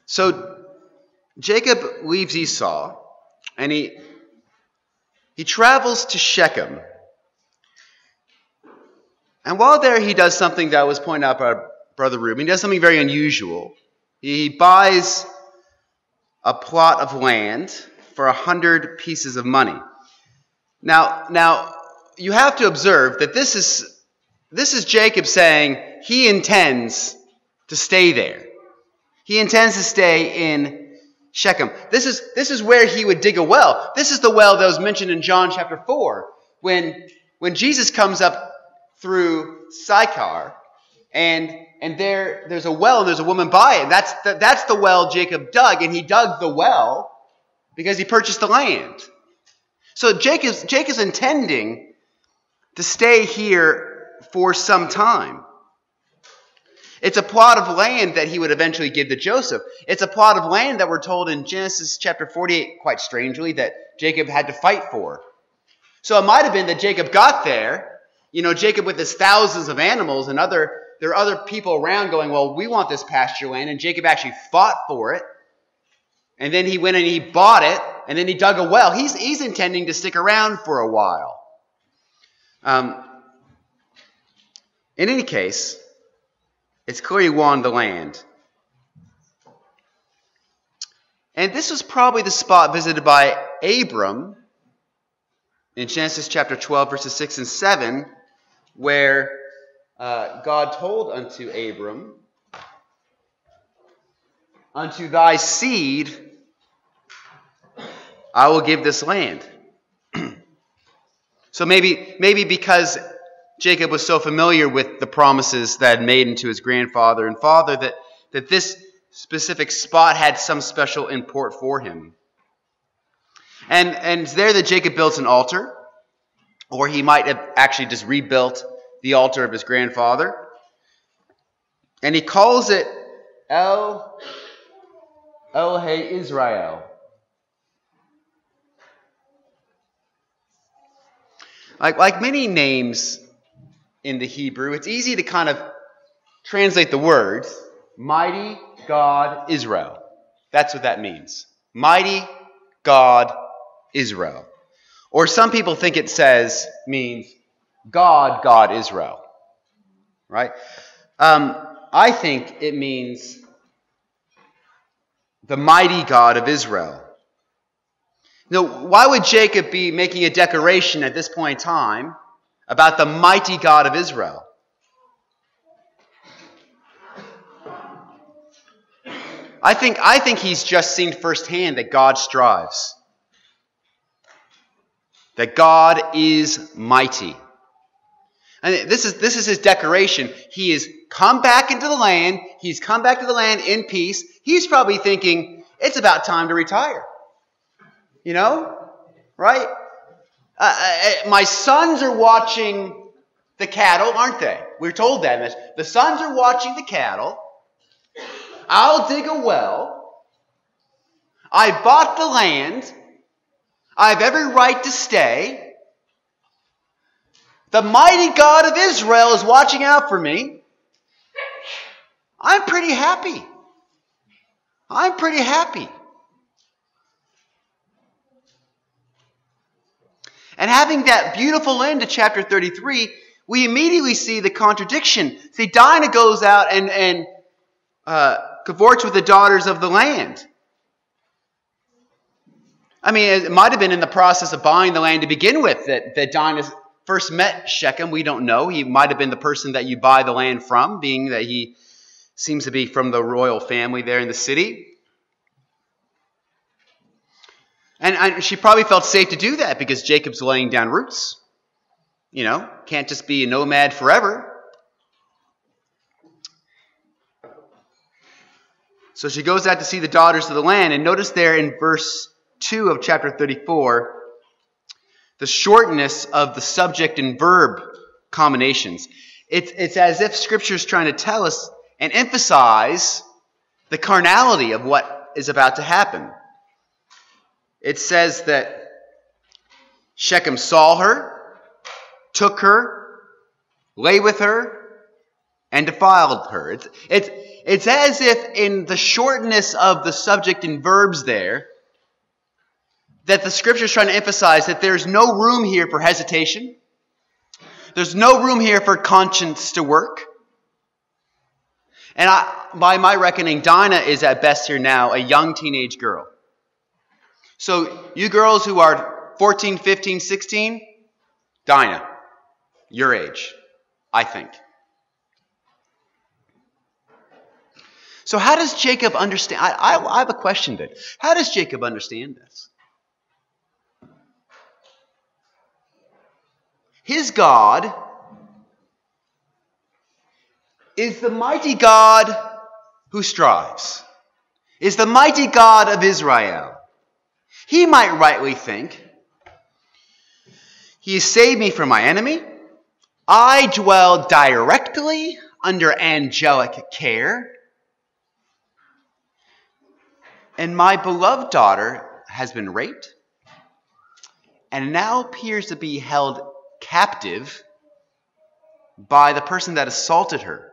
So Jacob leaves Esau, and he travels to Shechem. And while there, he does something that was pointed out by Brother Reuben. He does something very unusual. He buys a plot of land for 100 pieces of money. Now, you have to observe that this is Jacob saying he intends to stay there. He intends to stay in Shechem. This is where he would dig a well. This is the well that was mentioned in John chapter 4 when Jesus comes up through Sychar, and there's a well and there's a woman by it. That's the well Jacob dug, and he dug the well because he purchased the land. So Jacob's intending to stay here for some time. It's a plot of land that he would eventually give to Joseph. It's a plot of land that we're told in Genesis chapter 48, quite strangely, that Jacob had to fight for. So it might have been that Jacob got there, Jacob with his thousands of animals, and there are other people around going, well, we want this pasture land, and Jacob actually fought for it. And then he went and he bought it, and then he dug a well. He's intending to stick around for a while. In any case, it's clear he wanted the land. And this was probably the spot visited by Abram in Genesis chapter 12, verses 6 and 7, where God told unto Abram, unto thy seed I will give this land. So maybe because Jacob was so familiar with the promises that had made unto his grandfather and father that this specific spot had some special import for him. And it's there that Jacob built an altar, or he might have actually just rebuilt the altar of his grandfather. And he calls it El-He Israel. Like many names in the Hebrew, it's easy to kind of translate the words, Mighty God Israel. That's what that means. Mighty God Israel. Or some people think it means God Israel. Right? I think it means the mighty God of Israel. Why would Jacob be making a declaration at this point in time about the mighty God of Israel? I think he's just seen firsthand that God strives. That God is mighty. And this is his declaration. He has come back into the land. He's come back to the land in peace. He's probably thinking, it's about time to retire. Right? My sons are watching the cattle, aren't they? We're told that. The sons are watching the cattle. I'll dig a well. I bought the land. I have every right to stay. The mighty God of Israel is watching out for me. I'm pretty happy. And having that beautiful end to chapter 33, we immediately see the contradiction. See, Dinah goes out and cavorts with the daughters of the land. I mean, it might have been in the process of buying the land to begin with that Dinah first met Shechem. We don't know. He might have been the person that you buy the land from, being that he seems to be from the royal family there in the city. And she probably felt safe to do that because Jacob's laying down roots. Can't just be a nomad forever. So she goes out to see the daughters of the land. And notice there in verse 2 of chapter 34, the shortness of the subject and verb combinations. It's as if Scripture is trying to tell us and emphasize the carnality of what is about to happen. It says that Shechem saw her, took her, lay with her, and defiled her. It's as if in the shortness of the subject and verbs there, that the Scripture is trying to emphasize that there's no room here for hesitation. There's no room here for conscience to work. And by my reckoning, Dinah is at best here now a young teenage girl. So you girls who are 14, 15, 16, Dinah, your age, I think. So how does Jacob understand? I have a question then. How does Jacob understand this? His God is the mighty God who strives, is the mighty God of Israel. He might rightly think, He has saved me from my enemy. I dwell directly under angelic care. And my beloved daughter has been raped and now appears to be held captive by the person that assaulted her.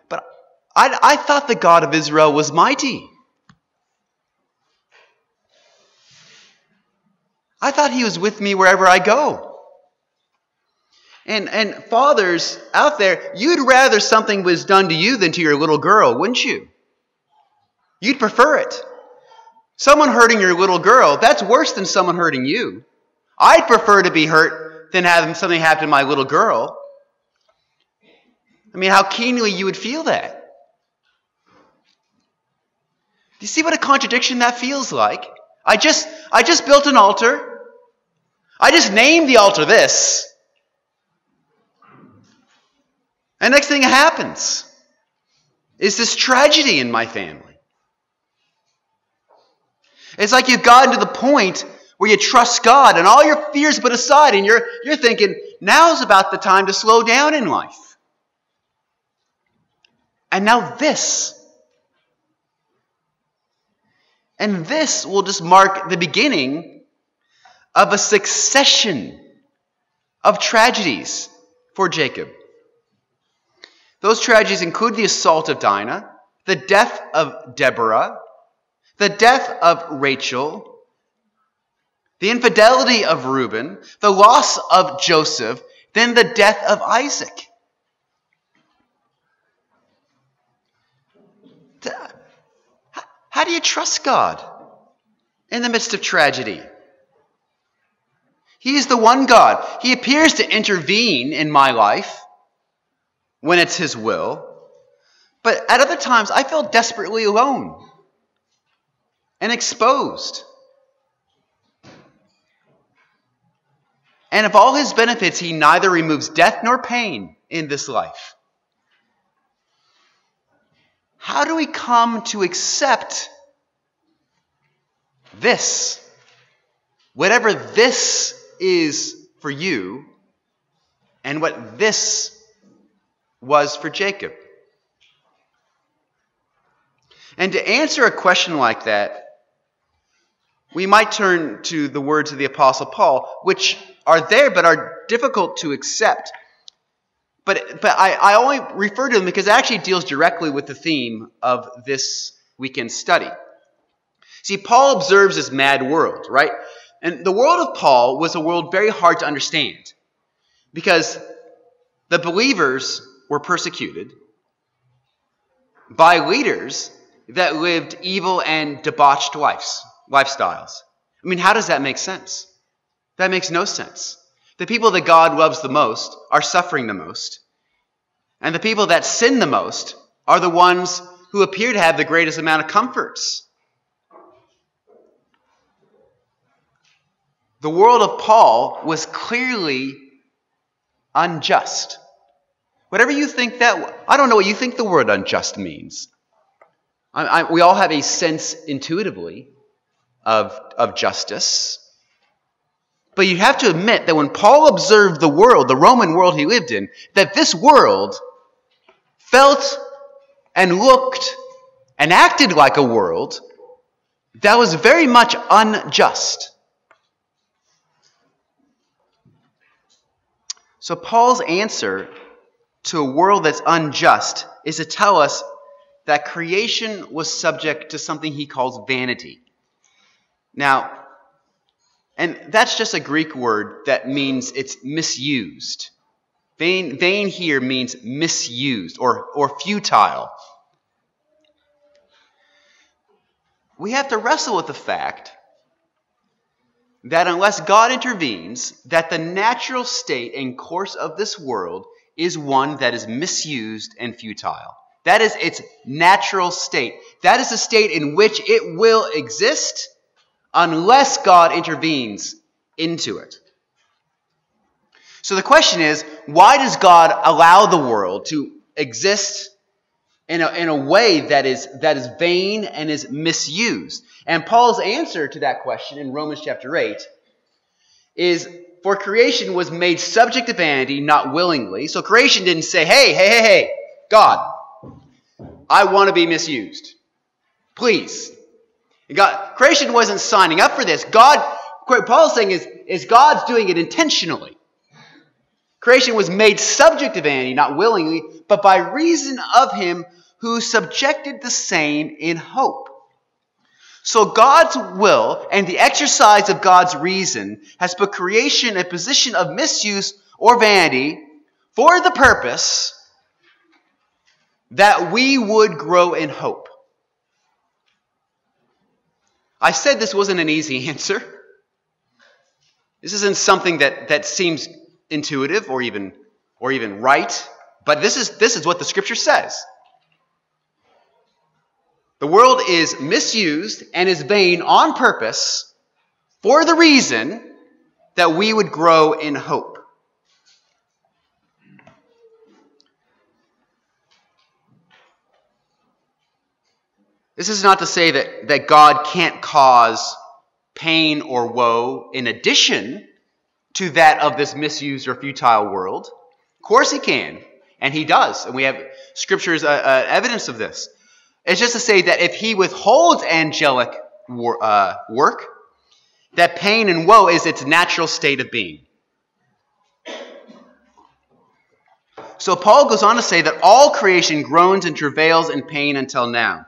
But I thought the God of Israel was mighty. I thought He was with me wherever I go. And fathers out there, you'd rather something was done to you than to your little girl, wouldn't you? You'd prefer it. Someone hurting your little girl, that's worse than someone hurting you. I'd prefer to be hurt than having something happen to my little girl. I mean, how keenly you would feel that. Do you see what a contradiction that feels like? I just built an altar. I just named the altar this. And next thing that happens is this tragedy in my family. It's like you've gotten to the point where you trust God and all your fears put aside and you're thinking, now's about the time to slow down in life. And now this. And this will just mark the beginning of a succession of tragedies for Jacob. Those tragedies include the assault of Dinah, the death of Deborah, the death of Rachel, the infidelity of Reuben, the loss of Joseph, then the death of Isaac. How do you trust God in the midst of tragedy? He is the one God. He appears to intervene in my life when it's His will. But at other times, I feel desperately alone and exposed. And of all His benefits, He neither removes death nor pain in this life. How do we come to accept this? Whatever this is for you, and what this was for Jacob. And to answer a question like that, we might turn to the words of the Apostle Paul, which are there but are difficult to accept. But I only refer to them because it actually deals directly with the theme of this weekend's study. See, Paul observes this mad world, right? And the world of Paul was a world very hard to understand because the believers were persecuted by leaders that lived evil and debauched lifestyles. I mean, how does that make sense? That makes no sense. The people that God loves the most are suffering the most. And the people that sin the most are the ones who appear to have the greatest amount of comforts. The world of Paul was clearly unjust. Whatever you think that, I don't know what you think the word unjust means. We all have a sense intuitively of justice. But you have to admit that when Paul observed the world, the Roman world he lived in, that this world felt and looked and acted like a world that was very much unjust. So Paul's answer to a world that's unjust is to tell us that creation was subject to something he calls vanity. Now, and that's just a Greek word that means it's misused. Vain here means misused or futile. We have to wrestle with the fact that unless God intervenes, that the natural state and course of this world is one that is misused and futile. That is its natural state. That is the state in which it will exist unless God intervenes into it. So the question is, why does God allow the world to exist in a way that is vain and is misused? And Paul's answer to that question in Romans chapter 8 is, for creation was made subject to vanity, not willingly. So creation didn't say, hey, God, I want to be misused. Please. Creation wasn't signing up for this. Paul's saying is God's doing it intentionally. Creation was made subject to vanity, not willingly, but by reason of him who subjected the same in hope. So God's will and the exercise of God's reason has put creation in a position of misuse or vanity for the purpose that we would grow in hope. I said this wasn't an easy answer. This isn't something that seems intuitive or even right, but this is what the Scripture says. The world is misused and is vain on purpose for the reason that we would grow in hope. This is not to say that God can't cause pain or woe in addition to that of this misused or futile world. Of course he can, and he does, and we have Scripture's evidence of this. It's just to say that if he withholds angelic work, that pain and woe is its natural state of being. So Paul goes on to say that all creation groans and travails in pain until now.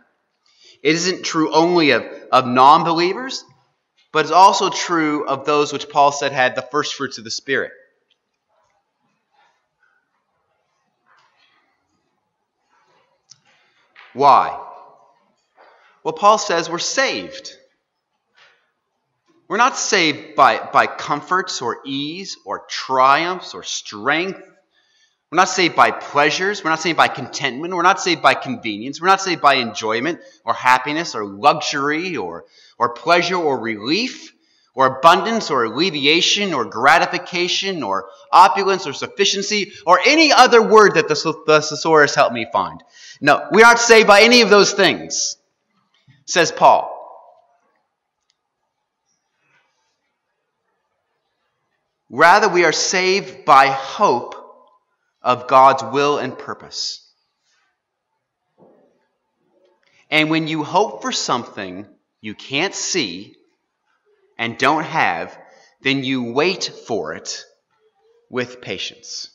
It isn't true only of non-believers, but it's also true of those which Paul said had the first fruits of the Spirit. Why? Well, Paul says we're saved. We're not saved by comforts or ease or triumphs or strength. We're not saved by pleasures. We're not saved by contentment. We're not saved by convenience. We're not saved by enjoyment or happiness or luxury or pleasure or relief or abundance or alleviation or gratification or opulence or sufficiency or any other word that the thesaurus helped me find. No, we aren't saved by any of those things, says Paul. Rather, we are saved by hope of God's will and purpose. And when you hope for something you can't see and don't have, then you wait for it with patience.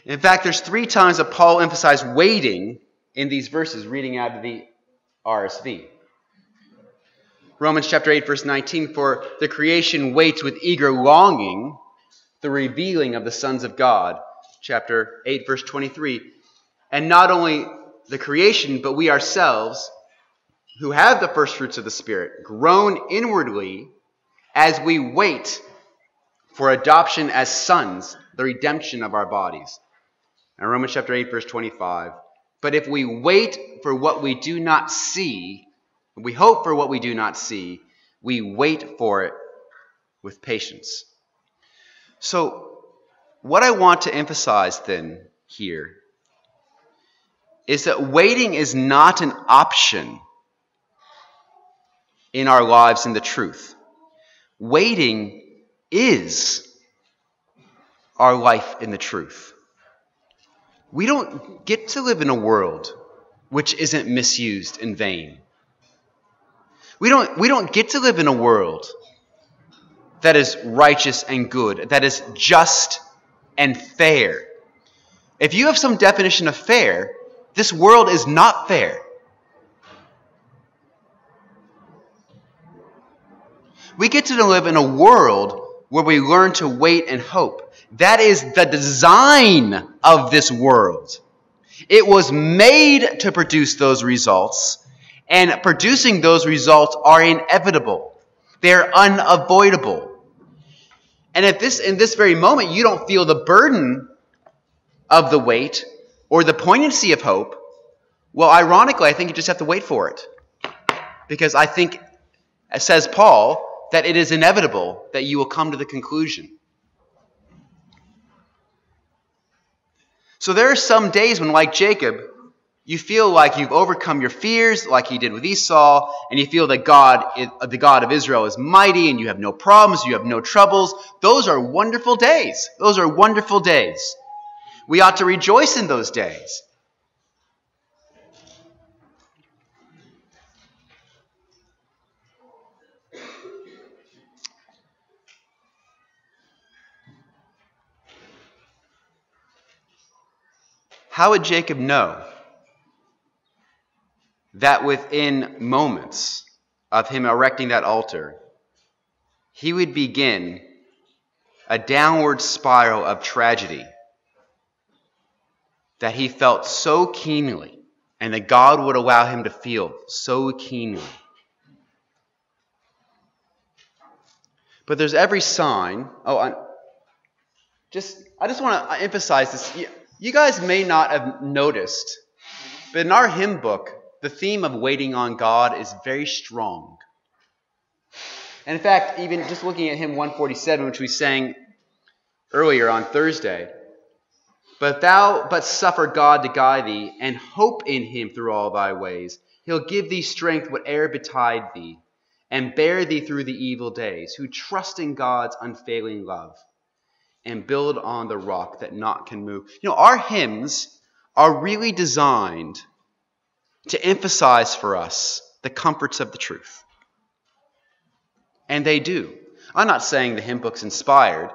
In fact, there's 3 times that Paul emphasized waiting in these verses, reading out of the RSV. Romans chapter 8, verse 19, for the creation waits with eager longing the revealing of the sons of God. Chapter 8, verse 23. And not only the creation, but we ourselves, who have the first fruits of the Spirit, groan inwardly as we wait for adoption as sons, the redemption of our bodies. And Romans chapter 8, verse 25. But if we wait for what we do not see, we hope for what we do not see, we wait for it with patience. So, what I want to emphasize then here is that waiting is not an option in our lives in the truth. Waiting is our life in the truth. We don't get to live in a world which isn't misused in vain. We don't get to live in a world that is righteous and good, that is just and fair. If you have some definition of fair, this world is not fair. We get to live in a world where we learn to wait and hope. That is the design of this world. It was made to produce those results, and producing those results are inevitable. They're unavoidable. And if in this very moment you don't feel the burden of the wait or the poignancy of hope, well, ironically, I think you just have to wait for it. Because I think, as says Paul, that it is inevitable that you will come to the conclusion. So there are some days when, like Jacob, you feel like you've overcome your fears, like he did with Esau, and you feel that the God of Israel is mighty, and you have no problems, you have no troubles. Those are wonderful days. Those are wonderful days. We ought to rejoice in those days. How would Jacob know that within moments of him erecting that altar, he would begin a downward spiral of tragedy that he felt so keenly, and that God would allow him to feel so keenly? But there's every sign. I just want to emphasize this. You guys may not have noticed, but in our hymn book, the theme of waiting on God is very strong. And in fact, even just looking at hymn 147, which we sang earlier on Thursday, but thou but suffer God to guide thee, and hope in him through all thy ways. He'll give thee strength whate'er betide thee, and bear thee through the evil days, who trust in God's unfailing love, and build on the rock that naught can move. Our hymns are really designed to emphasize for us the comforts of the truth. And they do. I'm not saying the hymn book's inspired,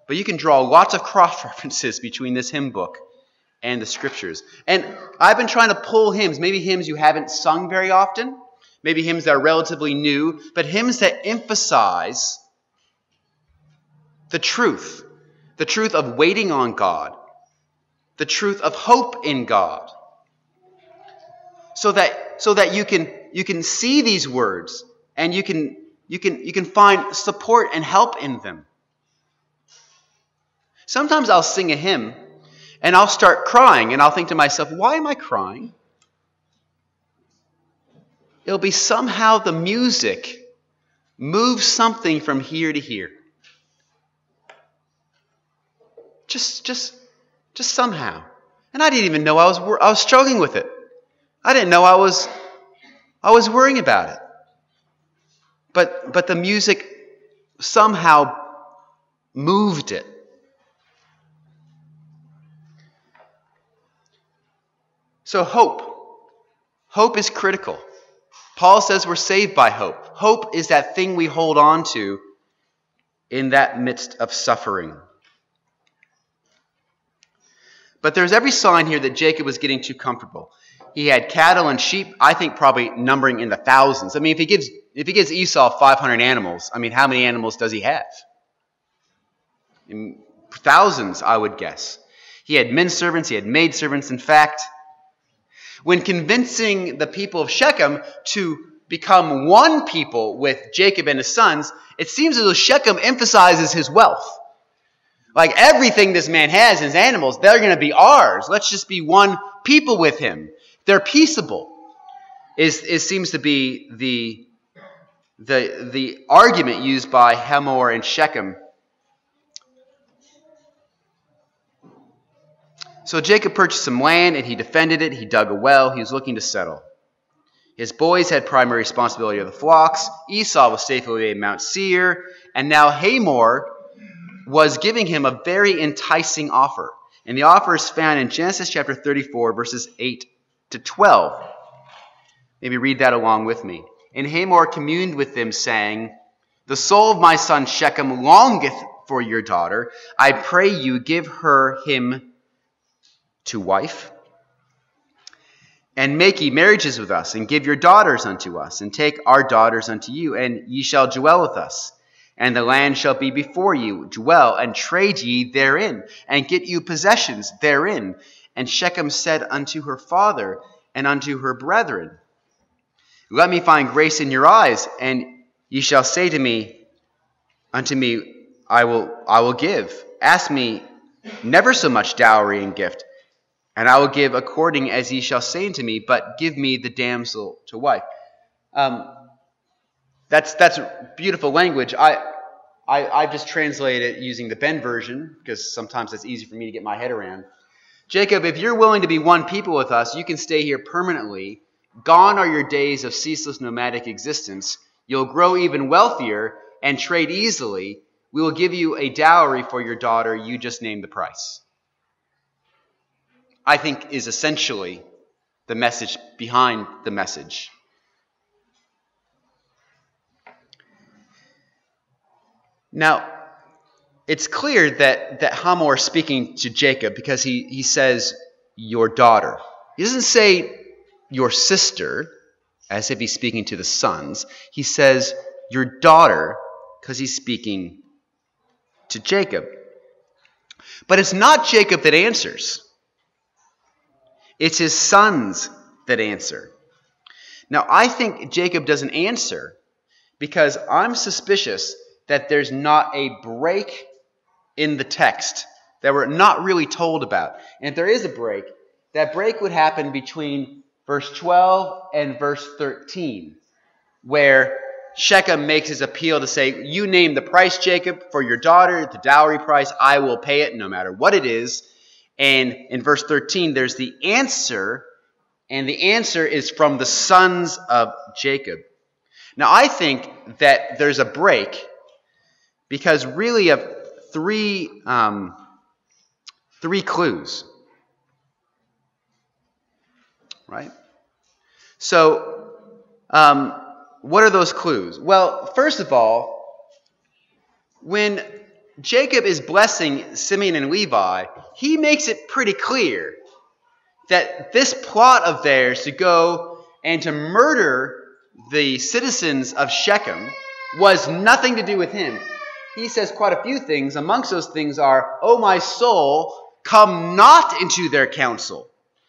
but you can draw lots of cross-references between this hymn book and the Scriptures. And I've been trying to pull hymns, maybe hymns you haven't sung very often, maybe hymns that are relatively new, but hymns that emphasize the truth of waiting on God, the truth of hope in God, so that you can see these words and you can find support and help in them. Sometimes I'll sing a hymn and I'll start crying, and I'll think to myself, why am I crying? It'll be somehow the music moves something from here to here. Just somehow. And I didn't even know I was struggling with it. I didn't know I was worrying about it. But the music somehow moved it. So hope is critical. Paul says we're saved by hope. Hope is that thing we hold on to in that midst of suffering. But there's every sign here that Jacob was getting too comfortable. He had cattle and sheep, I think probably numbering in the thousands. I mean, if he gives Esau 500 animals, I mean, how many animals does he have? In thousands, I would guess. He had men servants, he had maid servants. In fact, when convincing the people of Shechem to become one people with Jacob and his sons, it seems as though Shechem emphasizes his wealth. Like everything this man has, his animals, they're going to be ours. Let's just be one people with him. They're peaceable. It seems to be the argument used by Hamor and Shechem. So Jacob purchased some land and he defended it. He dug a well. He was looking to settle. His boys had primary responsibility of the flocks. Esau was safely at Mount Seir. And now Hamor was giving him a very enticing offer. And the offer is found in Genesis chapter 34, verses 8 to 12. Maybe read that along with me. And Hamor communed with them, saying, The soul of my son Shechem longeth for your daughter. I pray you give him to wife, and make ye marriages with us, and give your daughters unto us, and take our daughters unto you, and ye shall dwell with us. And the land shall be before you. Dwell, and trade ye therein, and get you possessions therein. And Shechem said unto her father and unto her brethren, Let me find grace in your eyes, and ye shall say unto me, I will give. Ask me never so much dowry and gift, and I will give according as ye shall say unto me, but give me the damsel to wife. That's beautiful language. I just translated it using the Ben version, because sometimes it's easy for me to get my head around. Jacob, if you're willing to be one people with us, you can stay here permanently. Gone are your days of ceaseless nomadic existence. You'll grow even wealthier and trade easily. We will give you a dowry for your daughter. You just name the price. I think is essentially the message behind the message. Now, it's clear that Hamor is speaking to Jacob because he says, your daughter. He doesn't say your sister, as if he's speaking to the sons. He says, your daughter, because he's speaking to Jacob. But it's not Jacob that answers. It's his sons that answer. Now, I think Jacob doesn't answer because I'm suspicious that there's not a break in the text that we're not really told about. And if there is a break, that break would happen between verse 12 and verse 13, where Shechem makes his appeal to say, you name the price, Jacob, for your daughter, the dowry price, I will pay it no matter what it is. And in verse 13, there's the answer, and the answer is from the sons of Jacob. Now, I think that there's a break because really of three clues, right? So, what are those clues? Well, first of all, when Jacob is blessing Simeon and Levi, he makes it pretty clear that this plot of theirs to go and to murder the citizens of Shechem was nothing to do with him. He says quite a few things. Amongst those things are, "O my soul, come not into their counsel."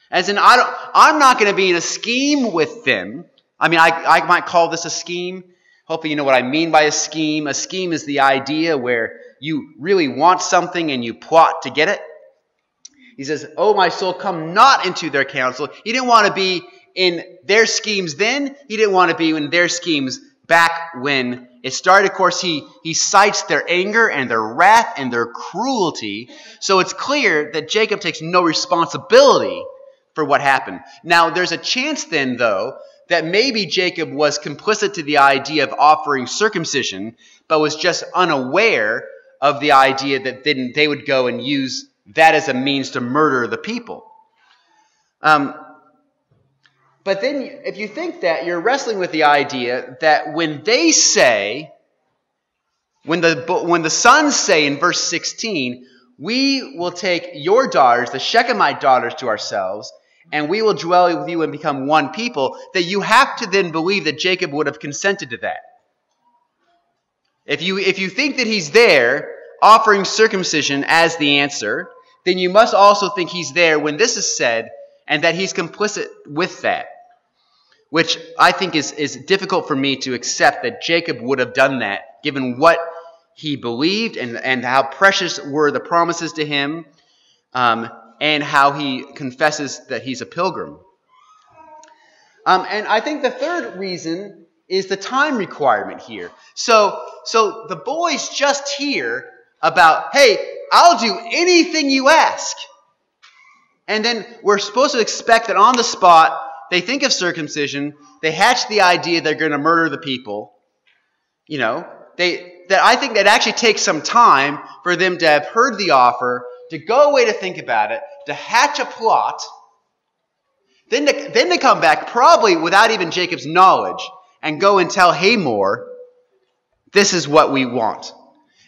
As in, I'm not going to be in a scheme with them. I mean, I might call this a scheme. Hopefully you know what I mean by a scheme. A scheme is the idea where you really want something and you plot to get it. He says, "Oh, my soul, come not into their counsel." He didn't want to be in their schemes then. He didn't want to be in their schemes back when it started. Of course, he cites their anger and their wrath and their cruelty. So it's clear that Jacob takes no responsibility for what happened. Now, there's a chance then, though, that maybe Jacob was complicit to the idea of offering circumcision, but was just unaware of the idea that then they would go and use that as a means to murder the people. But then if you think that, you're wrestling with the idea that when they say, when the sons say in verse 16, "We will take your daughters, the Shechemite daughters, to ourselves, and we will dwell with you and become one people," that you have to then believe that Jacob would have consented to that. If you think that he's there offering circumcision as the answer, then you must also think he's there when this is said and that he's complicit with that, which I think is difficult for me to accept that Jacob would have done that given what he believed and how precious were the promises to him, and how he confesses that he's a pilgrim. And I think the third reason is the time requirement here. So the boys just hear about, "Hey, I'll do anything you ask." And then we're supposed to expect that on the spot, they think of circumcision, they hatch the idea they're going to murder the people. You know, that I think that actually takes some time for them to have heard the offer, to go away to think about it, to hatch a plot, then to come back, probably without even Jacob's knowledge, and go and tell Hamor This is what we want.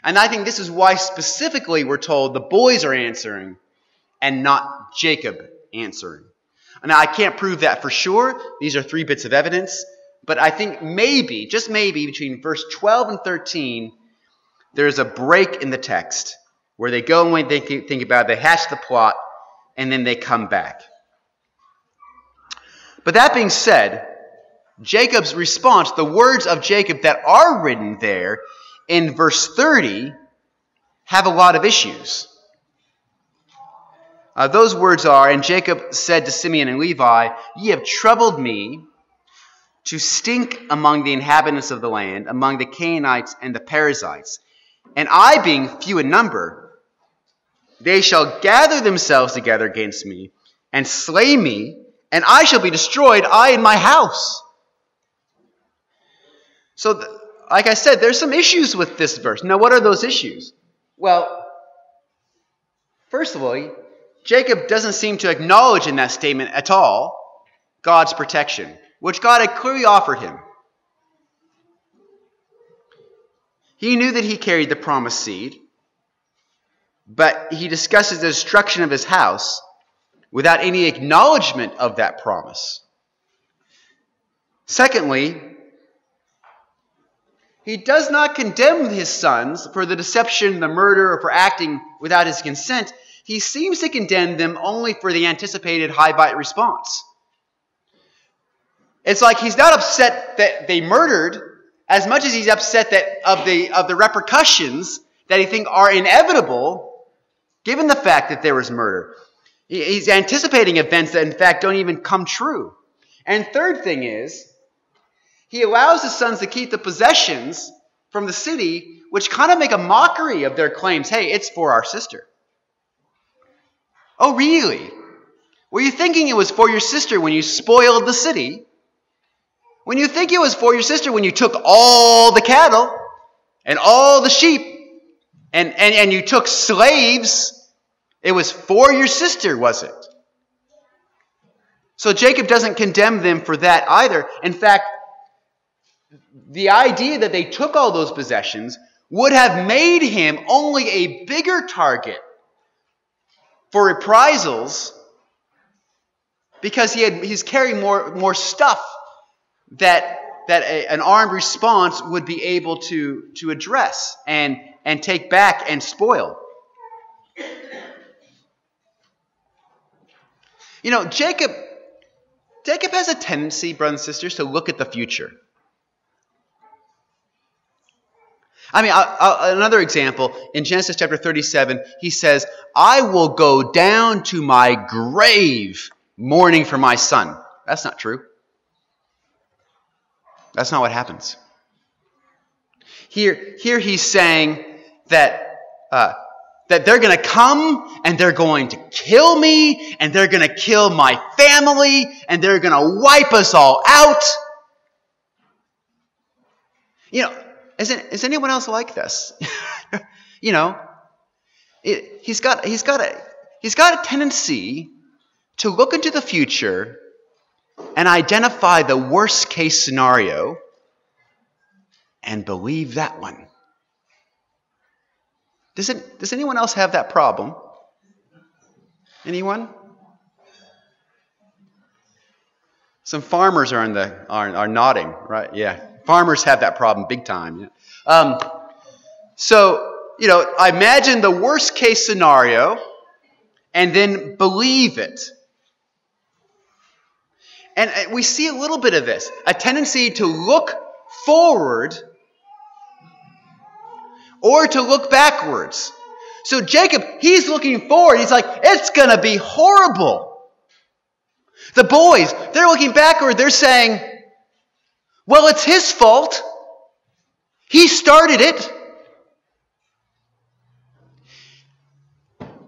And I think this is why specifically we're told the boys are answering and not Jacob answering. Now, I can't prove that for sure. These are 3 bits of evidence. But I think maybe, just maybe, between verse 12 and 13, there's a break in the text where they go and they think about it, they hatch the plot, and then they come back. But that being said, Jacob's response, the words of Jacob that are written there in verse 30, have a lot of issues. Those words are, and Jacob said to Simeon and Levi, "Ye have troubled me to stink among the inhabitants of the land, among the Canaanites and the Perizzites. And I, being few in number, they shall gather themselves together against me and slay me, and I shall be destroyed, I and my house." So, like I said, there's some issues with this verse. Now, what are those issues? Well, first of all, Jacob doesn't seem to acknowledge in that statement at all God's protection, which God had clearly offered him. He knew that he carried the promised seed, but he discusses the destruction of his house without any acknowledgement of that promise. Secondly, he does not condemn his sons for the deception, the murder, or for acting without his consent. He seems to condemn them only for the anticipated Hivite response. It's like he's not upset that they murdered as much as he's upset that of the repercussions that he thinks are inevitable given the fact that there was murder. He's anticipating events that in fact don't even come true. And third thing is, he allows his sons to keep the possessions from the city, which kind of make a mockery of their claims. Hey, it's for our sister. Oh, really? Were you thinking it was for your sister when you spoiled the city? When you think it was for your sister when you took all the cattle and all the sheep and you took slaves, it was for your sister, was it? So Jacob doesn't condemn them for that either. In fact, the idea that they took all those possessions would have made him only a bigger target for reprisals because he's carrying more stuff that an armed response would be able to address and take back and spoil. You know, Jacob has a tendency, brothers and sisters, to look at the future. I mean, another example, in Genesis chapter 37, he says, "I will go down to my grave mourning for my son." That's not true. That's not what happens. Here he's saying that they're going to come and they're going to kill me and they're going to kill my family and they're going to wipe us all out. You know, is anyone else like this? You know, he's got a tendency to look into the future and identify the worst case scenario and believe that one. Does anyone else have that problem? Anyone? Some farmers are nodding, right? Yeah. Farmers have that problem big time. Yeah. So, you know, I imagine the worst case scenario and then believe it. And we see a little bit of this, a tendency to look forward or to look backwards. So Jacob, he's looking forward. He's like, it's going to be horrible. The boys, they're looking backward. They're saying, well, it's his fault. He started it.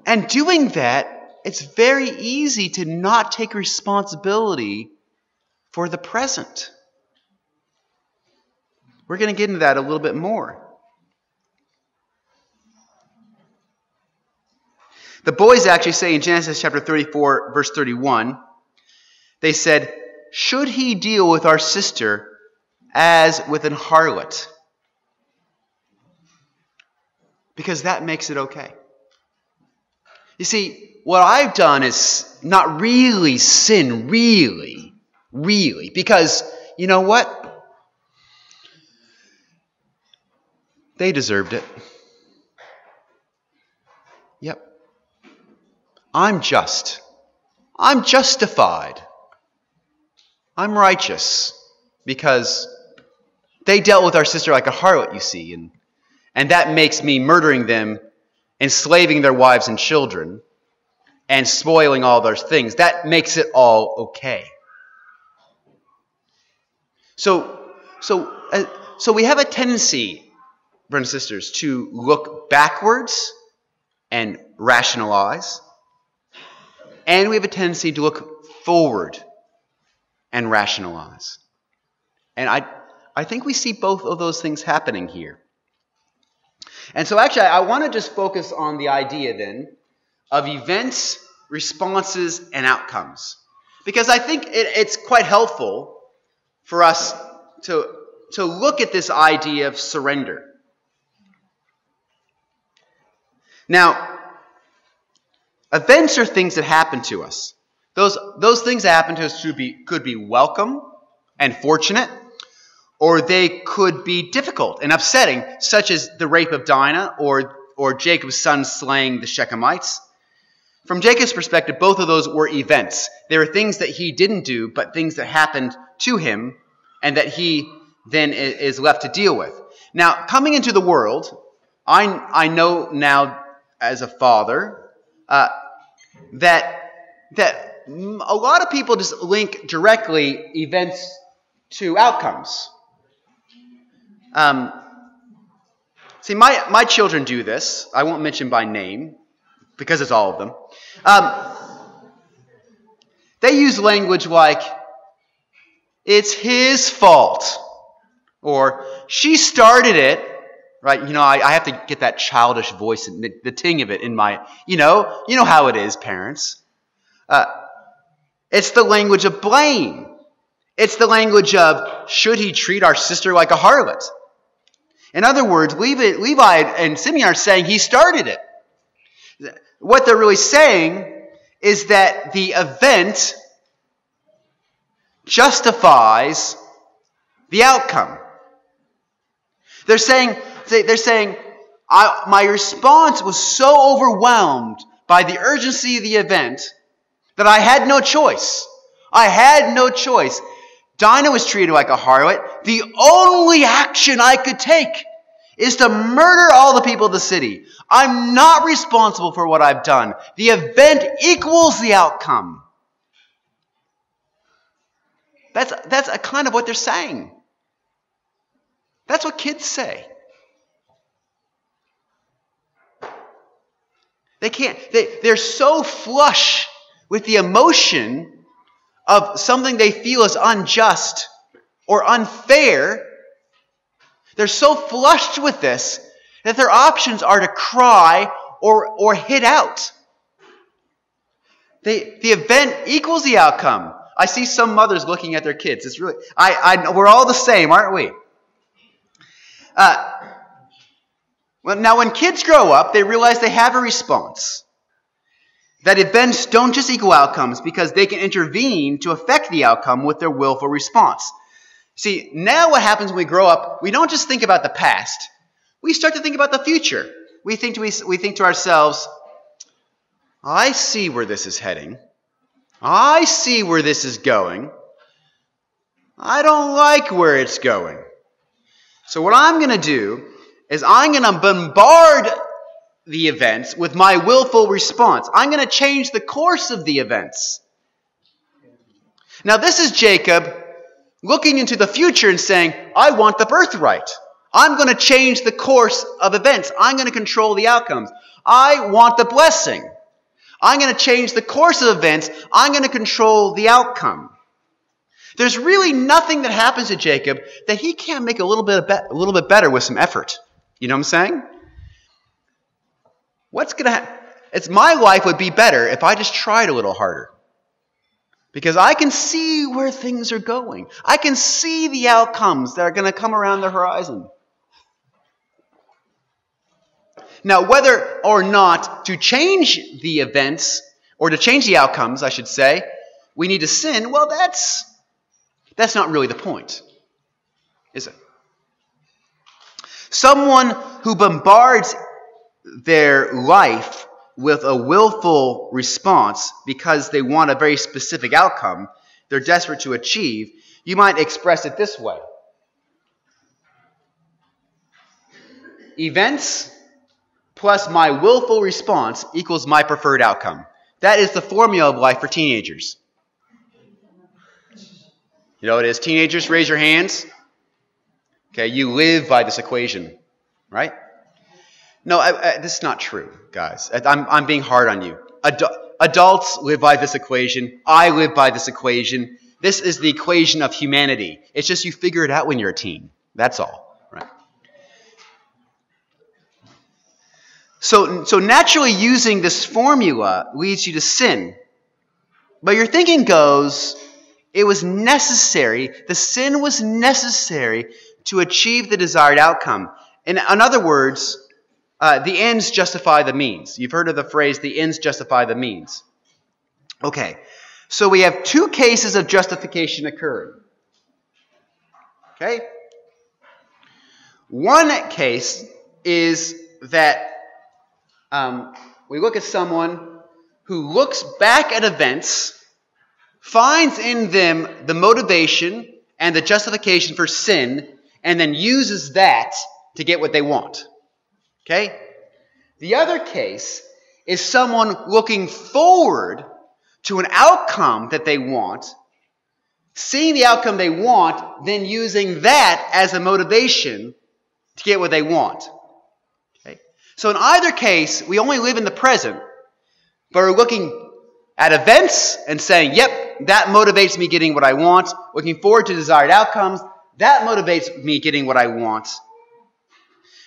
And doing that, it's very easy to not take responsibility for the present. We're going to get into that a little bit more. The boys actually say in Genesis chapter 34, verse 31, they said, "Should he deal with our sister as with an harlot?" because that makes it okay. You see, what I've done is not really sin, really, because you know what? They deserved it. Yep. I'm just. I'm justified. I'm righteous because they dealt with our sister like a harlot, you see, and that makes me murdering them, enslaving their wives and children, and spoiling all those things. That makes it all okay. So we have a tendency, brothers and sisters, to look backwards and rationalize, and we have a tendency to look forward and rationalize. And I think we see both of those things happening here. And so actually, I want to just focus on the idea then of events, responses, and outcomes. Because I think it's quite helpful for us to look at this idea of surrender. Now, events are things that happen to us. Those things that happen to us could be welcome and fortunate, or they could be difficult and upsetting, such as the rape of Dinah or Jacob's son slaying the Shechemites. From Jacob's perspective, both of those were events. They were things that he didn't do, but things that happened to him and that he then is left to deal with. Now, coming into the world, I know now as a father that a lot of people just link directly events to outcomes. See, my children do this. I won't mention by name because it's all of them. They use language like, it's his fault, or she started it, right? You know, I have to get that childish voice and the ting of it in my, you know how it is, parents. It's the language of blame. It's the language of, should he treat our sister like a harlot? In other words, Levi and Simeon are saying he started it. What they're really saying is that the event justifies the outcome. They're saying, my response was so overwhelmed by the urgency of the event that I had no choice. I had no choice. Dinah was treated like a harlot. The only action I could take is to murder all the people of the city. I'm not responsible for what I've done. The event equals the outcome. That's a kind of what they're saying. That's what kids say. They're so flush with the emotion of something they feel is unjust or unfair. They're so flushed with this that their options are to cry or hit out. The event equals the outcome. I see some mothers looking at their kids. It's really, we're all the same, aren't we? Well, now when kids grow up, they realize they have a response. That events don't just equal outcomes because they can intervene to affect the outcome with their willful response. See, now what happens when we grow up, we don't just think about the past. We start to think about the future. We think to ourselves, I see where this is heading. I see where this is going. I don't like where it's going. So what I'm going to do is I'm going to bombard the events with my willful response. I'm going to change the course of the events. Now this is Jacob looking into the future and saying, I want the birthright. I'm going to change the course of events. I'm going to control the outcomes. I want the blessing. I'm going to change the course of events. I'm going to control the outcome. There's really nothing that happens to Jacob that he can't make a little bit better with some effort. You know what I'm saying? What's going to happen? My life would be better if I just tried a little harder. Because I can see where things are going. I can see the outcomes that are going to come around the horizon. Now, whether or not to change the events, or to change the outcomes, I should say, we need to sin, well, that's not really the point, is it? Someone who bombards their life with a willful response because they want a very specific outcome they're desperate to achieve, you might express it this way. Events plus my willful response equals my preferred outcome. That is the formula of life for teenagers. You know what it is? Teenagers, raise your hands. Okay, you live by this equation, right? No, this is not true, guys. I'm being hard on you. Adults live by this equation. I live by this equation. This is the equation of humanity. It's just you figure it out when you're a teen. That's all, right? So naturally using this formula leads you to sin. But your thinking goes, it was necessary, the sin was necessary to achieve the desired outcome. In other words, the ends justify the means. You've heard of the phrase, the ends justify the means. Okay, so we have two cases of justification occurring. Okay? One case is that we look at someone who looks back at events, finds in them the motivation and the justification for sin, and then uses that to get what they want. Okay? The other case is someone looking forward to an outcome that they want, seeing the outcome they want, then using that as a motivation to get what they want. Okay? So in either case, we only live in the present, but we're looking at events and saying, yep, that motivates me getting what I want. Looking forward to desired outcomes, that motivates me getting what I want.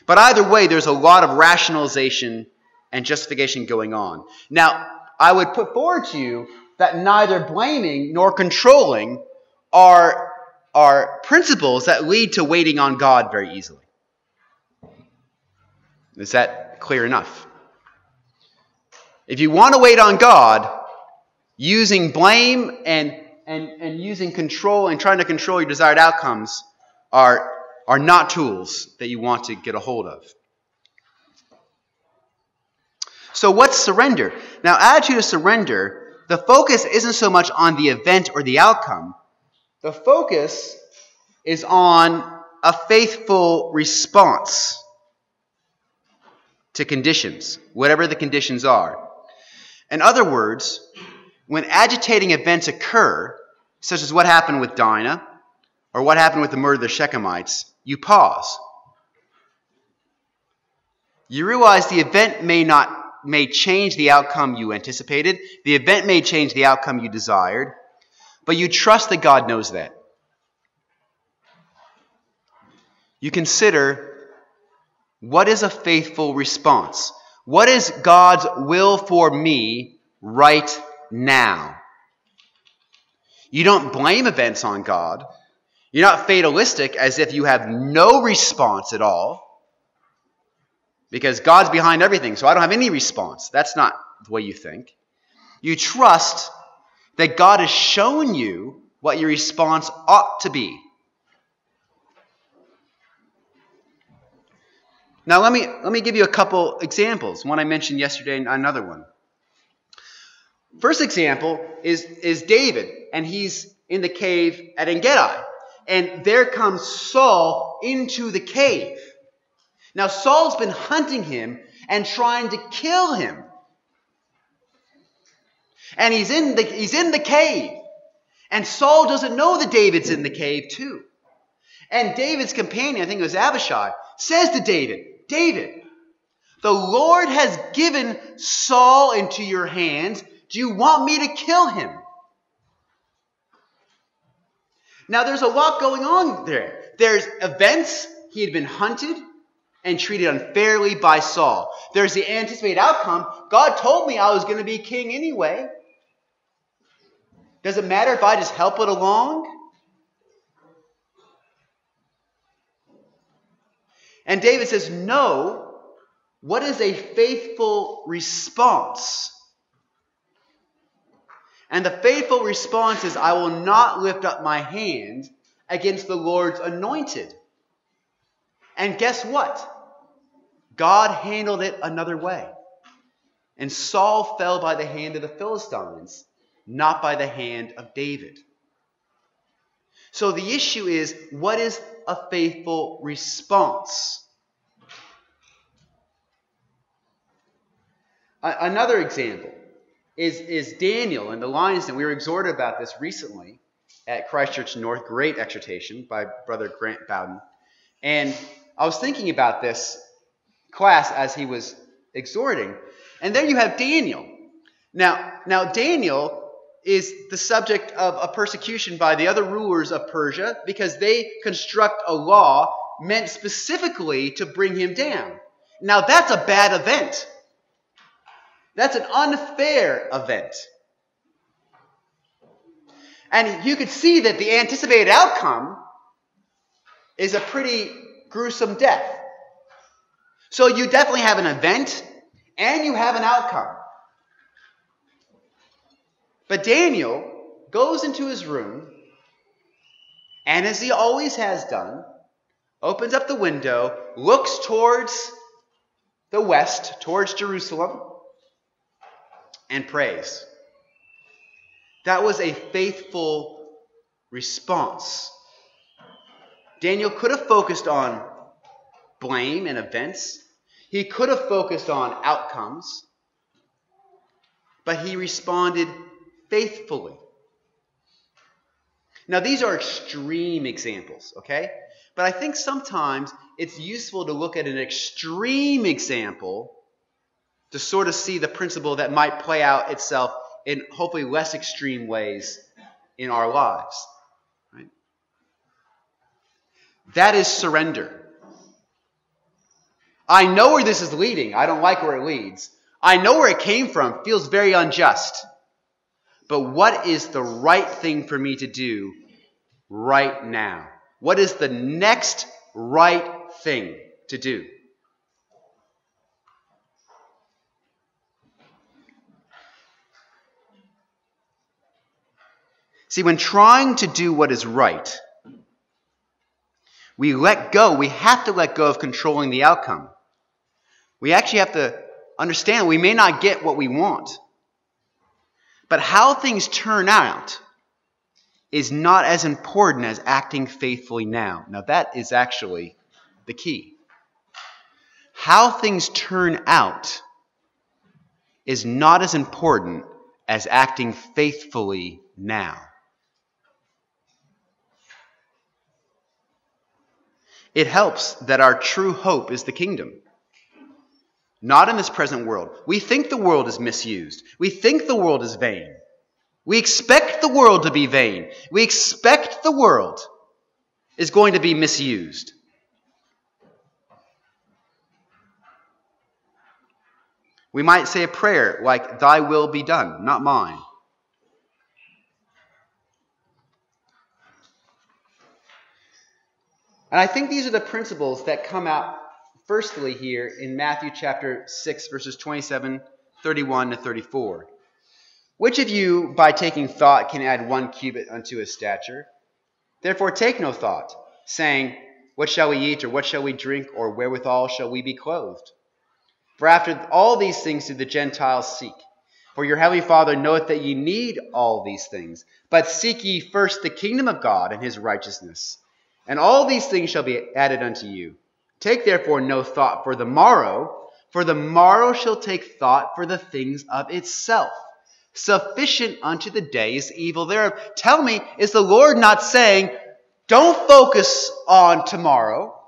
But either way, there's a lot of rationalization and justification going on. Now, I would put forward to you that neither blaming nor controlling are principles that lead to waiting on God very easily. Is that clear enough? If you want to wait on God, using blame and using control and trying to control your desired outcomes are not tools that you want to get a hold of. So what's surrender? Now, attitude of surrender, the focus isn't so much on the event or the outcome. The focus is on a faithful response to conditions, whatever the conditions are. In other words, when agitating events occur, such as what happened with Dinah, or what happened with the murder of the Shechemites, you pause. You realize the event may change the outcome you anticipated. The event may change the outcome you desired. But you trust that God knows that. You consider, what is a faithful response? What is God's will for me right now? You don't blame events on God. You're not fatalistic as if you have no response at all. Because God's behind everything, so I don't have any response. That's not the way you think. You trust that God has shown you what your response ought to be. Now let me give you a couple examples. One I mentioned yesterday and another one. First example is David, and he's in the cave at En-Gedi. And there comes Saul into the cave. Now Saul's been hunting him and trying to kill him. And he's in the cave. And Saul doesn't know that David's in the cave too. And David's companion, I think it was Abishai, says to David, David, the Lord has given Saul into your hands. Do you want me to kill him? Now there's a lot going on there. There's events. He had been hunted and treated unfairly by Saul. There's the anticipated outcome. God told me I was going to be king anyway. Does it matter if I just help it along? And David says, no, What is a faithful response? And the faithful response is, I will not lift up my hand against the Lord's anointed. And guess what? God handled it another way. And Saul fell by the hand of the Philistines, not by the hand of David. So the issue is, what is a faithful response? Another example is Daniel in the lion's den. We were exhorted about this recently at Christ Church North. Great exhortation by Brother Grant Bowden. And I was thinking about this class as he was exhorting. And there you have Daniel. Now Daniel is the subject of a persecution by the other rulers of Persia because they construct a law meant specifically to bring him down. Now that's a bad event. That's an unfair event. And you could see that the anticipated outcome is a pretty gruesome death. So you definitely have an event and you have an outcome. But Daniel goes into his room and, as he always has done, opens up the window, looks towards the west, towards Jerusalem, and prays. That was a faithful response. Daniel could have focused on blame and events. He could have focused on outcomes. But he responded faithfully. Now, these are extreme examples, okay? But I think sometimes it's useful to look at an extreme example to sort of see the principle that might play out itself in hopefully less extreme ways in our lives. Right? That is surrender. I know where this is leading. I don't like where it leads. I know where it came from. Feels very unjust. But what is the right thing for me to do right now? What is the next right thing to do? See, when trying to do what is right, we let go. We have to let go of controlling the outcome. We actually have to understand we may not get what we want. But how things turn out is not as important as acting faithfully now. Now that is actually the key. How things turn out is not as important as acting faithfully now. It helps that our true hope is the kingdom. Not in this present world. We think the world is misused. We think the world is vain. We expect the world to be vain. We expect the world is going to be misused. We might say a prayer like, "Thy will be done, not mine." And I think these are the principles that come out firstly here in Matthew chapter 6, verses 27, 31 to 34. Which of you, by taking thought, can add 1 cubit unto his stature? Therefore take no thought, saying, what shall we eat, or what shall we drink, or wherewithal shall we be clothed? For after all these things do the Gentiles seek. For your heavenly Father knoweth that ye need all these things. But seek ye first the kingdom of God and his righteousness, and all these things shall be added unto you. Take therefore no thought for the morrow shall take thought for the things of itself. Sufficient unto the day is evil thereof. Tell me, is the Lord not saying, don't focus on tomorrow.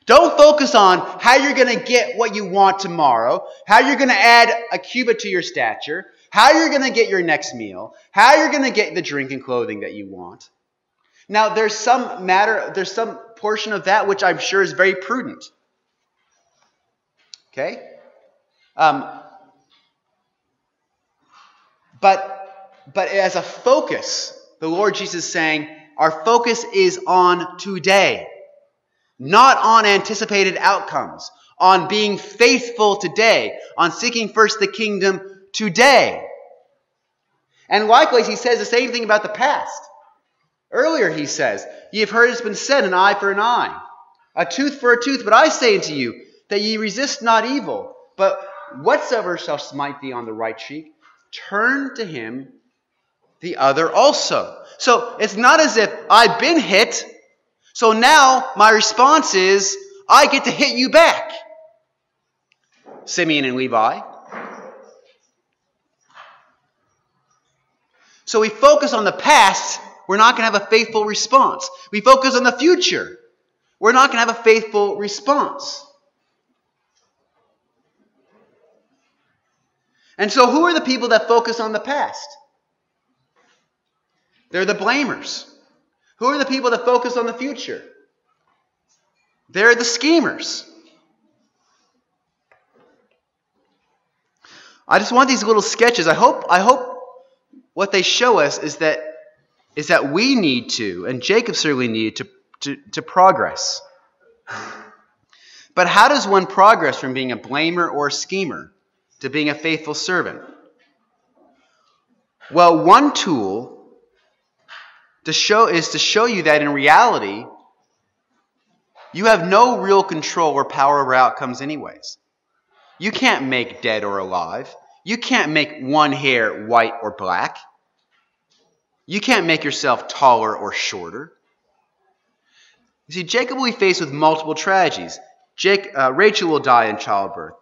Don't focus on how you're going to get what you want tomorrow, how you're going to add a cubit to your stature, how you're going to get your next meal, how you're going to get the drink and clothing that you want. Now, there's some portion of that which I'm sure is very prudent. Okay? But as a focus, the Lord Jesus is saying, our focus is on today, not on anticipated outcomes. on being faithful today, on seeking first the kingdom today. And likewise, he says the same thing about the past. Earlier he says, ye have heard it's been said, an eye for an eye, a tooth for a tooth. But I say unto you, that ye resist not evil, but whatsoever shall smite thee on the right cheek, turn to him the other also. So it's not as if I've been hit, so now my response is, I get to hit you back. Simeon and Levi. So we focus on the past, we're not going to have a faithful response. We focus on the future, we're not going to have a faithful response. And so who are the people that focus on the past? They're the blamers. Who are the people that focus on the future? They're the schemers. I just want these little sketches. I hope what they show us is that we need to, and Jacob certainly needed to progress. But how does one progress from being a blamer or a schemer to being a faithful servant? Well, one tool is to show you that in reality, you have no real control or power over outcomes anyways. You can't make dead or alive. You can't make one hair white or black. You can't make yourself taller or shorter. You see, Jacob will be faced with multiple tragedies. Rachel will die in childbirth.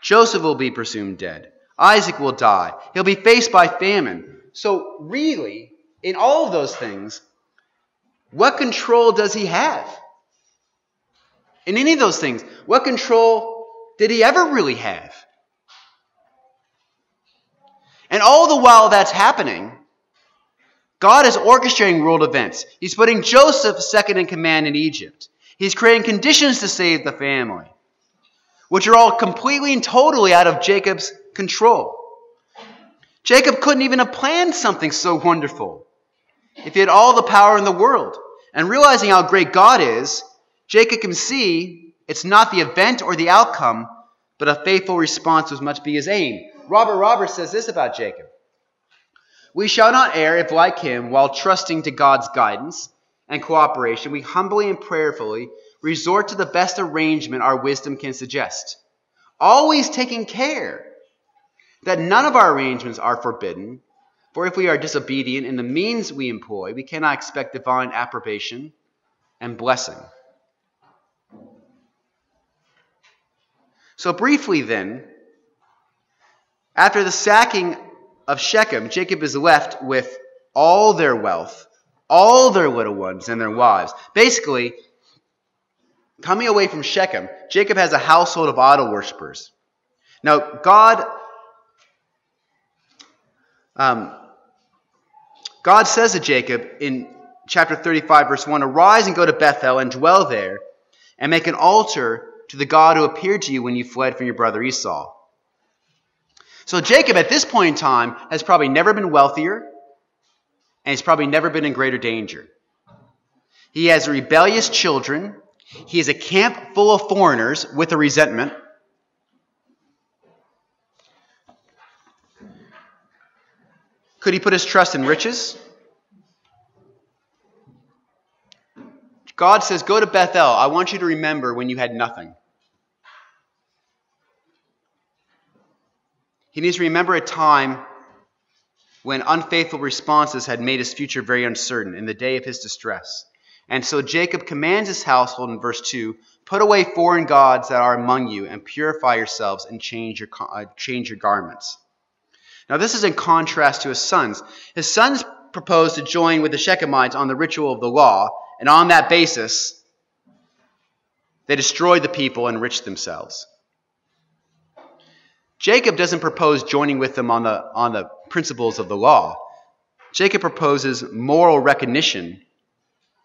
Joseph will be presumed dead. Isaac will die. He'll be faced by famine. So really, in all of those things, what control does he have? In any of those things, what control did he ever really have? And all the while that's happening, God is orchestrating world events. He's putting Joseph second in command in Egypt. He's creating conditions to save the family, which are all completely and totally out of Jacob's control. Jacob couldn't even have planned something so wonderful if he had all the power in the world. And realizing how great God is, Jacob can see it's not the event or the outcome, but a faithful response which must be his aim. Robert Roberts says this about Jacob. We shall not err if, like him, while trusting to God's guidance and cooperation, we humbly and prayerfully resort to the best arrangement our wisdom can suggest, always taking care that none of our arrangements are forbidden, for if we are disobedient in the means we employ, we cannot expect divine approbation and blessing. So briefly then, after the sacking of Shechem, Jacob is left with all their wealth, all their little ones, and their wives. Basically, coming away from Shechem, Jacob has a household of idol worshippers. Now, God says to Jacob in chapter 35, verse 1, arise and go to Bethel and dwell there, and make an altar to the God who appeared to you when you fled from your brother Esau. So Jacob at this point in time has probably never been wealthier, and he's probably never been in greater danger. He has rebellious children. He has a camp full of foreigners with a resentment. Could he put his trust in riches? God says, go to Bethel. I want you to remember when you had nothing. He needs to remember a time when unfaithful responses had made his future very uncertain in the day of his distress. And so Jacob commands his household in verse 2, put away foreign gods that are among you and purify yourselves and change your garments. Now this is in contrast to his sons. His sons proposed to join with the Shechemites on the ritual of the law, and on that basis, they destroyed the people and enriched themselves. Jacob doesn't propose joining with them on the principles of the law. Jacob proposes moral recognition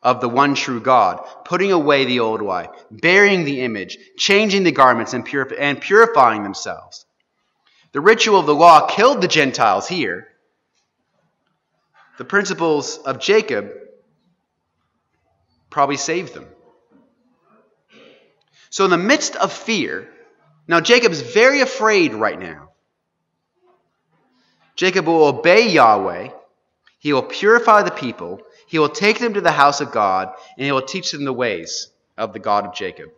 of the one true God, putting away the old wife, burying the image, changing the garments, and purifying themselves. The ritual of the law killed the Gentiles here. The principles of Jacob probably saved them. So in the midst of fear, Now, Jacob's very afraid right now. Jacob will obey Yahweh. He will purify the people. He will take them to the house of God, and he will teach them the ways of the God of Jacob.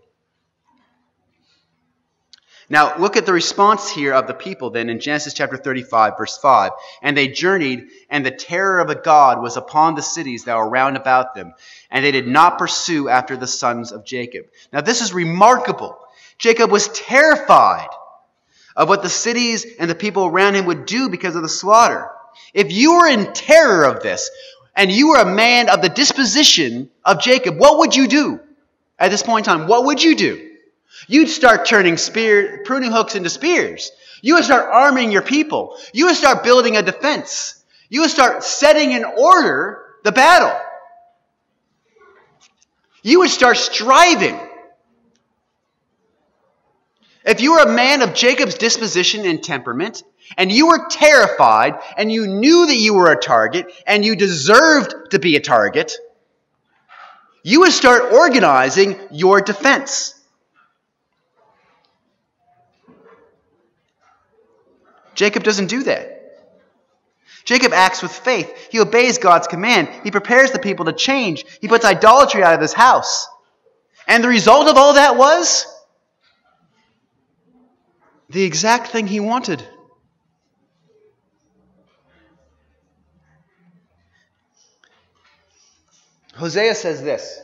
Now, look at the response here of the people then in Genesis chapter 35, verse 5. And they journeyed, and the terror of a God was upon the cities that were round about them, and they did not pursue after the sons of Jacob. Now, this is remarkable. Jacob was terrified of what the cities and the people around him would do because of the slaughter. If you were in terror of this, and you were a man of the disposition of Jacob, what would you do at this point in time? What would you do? You'd start turning pruning hooks into spears. You would start arming your people. You would start building a defense. You would start setting in order the battle. You would start striving. If you were a man of Jacob's disposition and temperament, and you were terrified, and you knew that you were a target, and you deserved to be a target, you would start organizing your defense. Jacob doesn't do that. Jacob acts with faith. He obeys God's command. He prepares the people to change. He puts idolatry out of his house. And the result of all that was the exact thing he wanted. Hosea says this.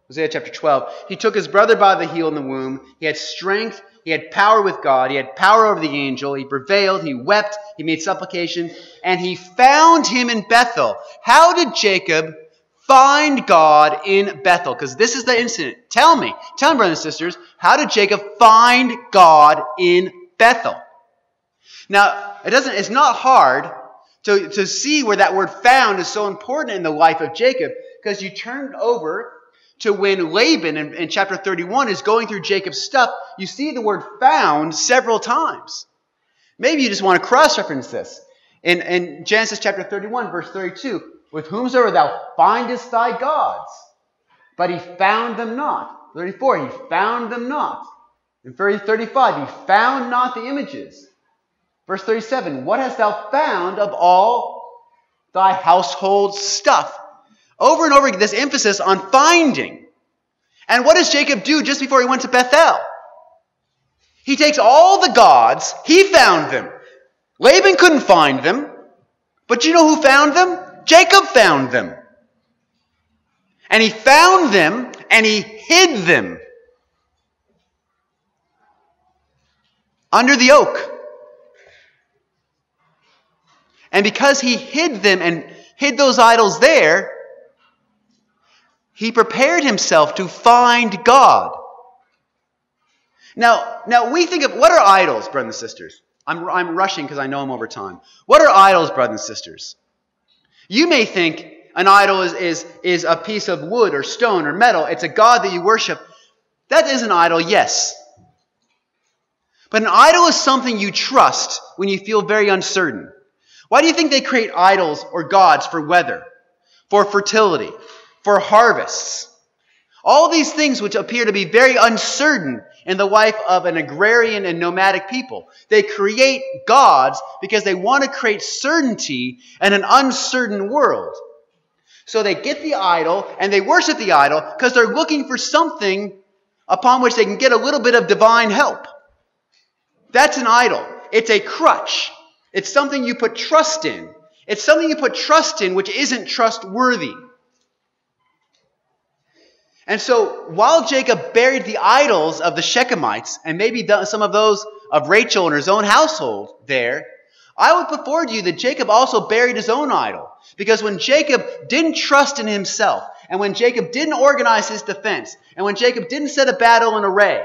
Hosea chapter 12. He took his brother by the heel in the womb. He had strength. He had power with God. He had power over the angel. He prevailed. He wept. He made supplication. And he found him in Bethel. How did Jacob find God in Bethel? Because this is the incident. Tell me, brothers and sisters, how did Jacob find God in Bethel? Now, it's not hard to see where that word found is so important in the life of Jacob, because you turn over to when Laban in chapter 31 is going through Jacob's stuff, you see the word found several times. Maybe you just want to cross-reference this. In Genesis chapter 31, verse 32, with whomsoever thou findest thy gods, but he found them not. 34, he found them not. In verse 35, he found not the images. Verse 37, what hast thou found of all thy household stuff? Over and over again, this emphasis on finding. And what does Jacob do just before he went to Bethel? He takes all the gods, he found them. Laban couldn't find them. But you know who found them? Jacob found them. And he found them and he hid them under the oak. And because he hid them and hid those idols there, he prepared himself to find God. Now we think of, what are idols, brothers and sisters? I'm rushing because I know I'm over time. What are idols, brothers and sisters? You may think an idol is a piece of wood or stone or metal. It's a god that you worship. That is an idol, yes. But an idol is something you trust when you feel very uncertain. Why do you think they create idols or gods for weather, for fertility, for harvests? All these things which appear to be very uncertain in the life of an agrarian and nomadic people. They create gods because they want to create certainty in an uncertain world. So they get the idol and they worship the idol because they're looking for something upon which they can get a little bit of divine help. That's an idol. It's a crutch. It's something you put trust in. It's something you put trust in which isn't trustworthy. And so while Jacob buried the idols of the Shechemites, and maybe some of those of Rachel and his own household there, I would put forward to you that Jacob also buried his own idol. Because when Jacob didn't trust in himself, and when Jacob didn't organize his defense, and when Jacob didn't set a battle in array,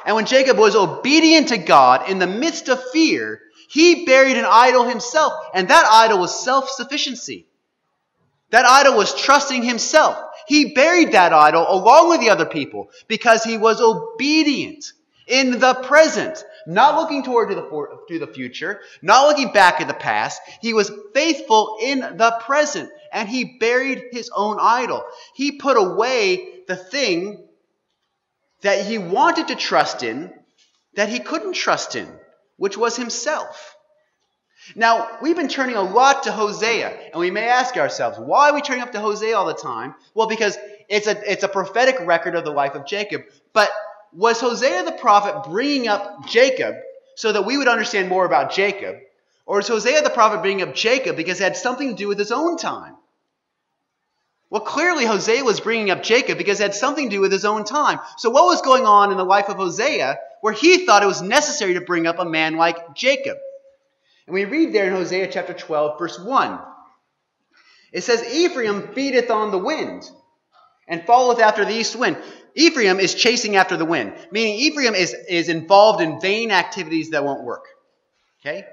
and when Jacob was obedient to God in the midst of fear, he buried an idol himself. And that idol was self-sufficiency. That idol was trusting himself. He buried that idol along with the other people because he was obedient in the present, not looking toward to the future, not looking back at the past. He was faithful in the present, and he buried his own idol. He put away the thing that he wanted to trust in that he couldn't trust in, which was himself. Now, we've been turning a lot to Hosea, and we may ask ourselves, why are we turning up to Hosea all the time? Well, because it's a prophetic record of the life of Jacob. But was Hosea the prophet bringing up Jacob so that we would understand more about Jacob? Or is Hosea the prophet bringing up Jacob because it had something to do with his own time? Well, clearly Hosea was bringing up Jacob because it had something to do with his own time. So what was going on in the life of Hosea where he thought it was necessary to bring up a man like Jacob? And we read there in Hosea chapter 12, verse 1. It says, Ephraim feedeth on the wind and followeth after the east wind. Ephraim is chasing after the wind, meaning Ephraim is involved in vain activities that won't work. Okay?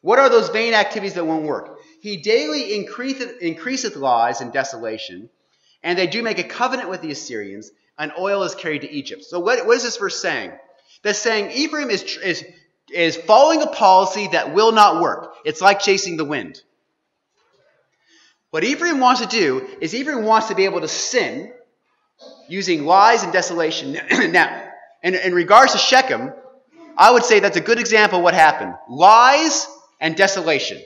What are those vain activities that won't work? He daily increaseth lies and desolation, and they do make a covenant with the Assyrians, and oil is carried to Egypt. So what is this verse saying? That's saying Ephraim is following a policy that will not work. It's like chasing the wind. What Ephraim wants to do is Ephraim wants to be able to sin using lies and desolation. Now, in regards to Shechem, I would say that's a good example of what happened. Lies and desolation.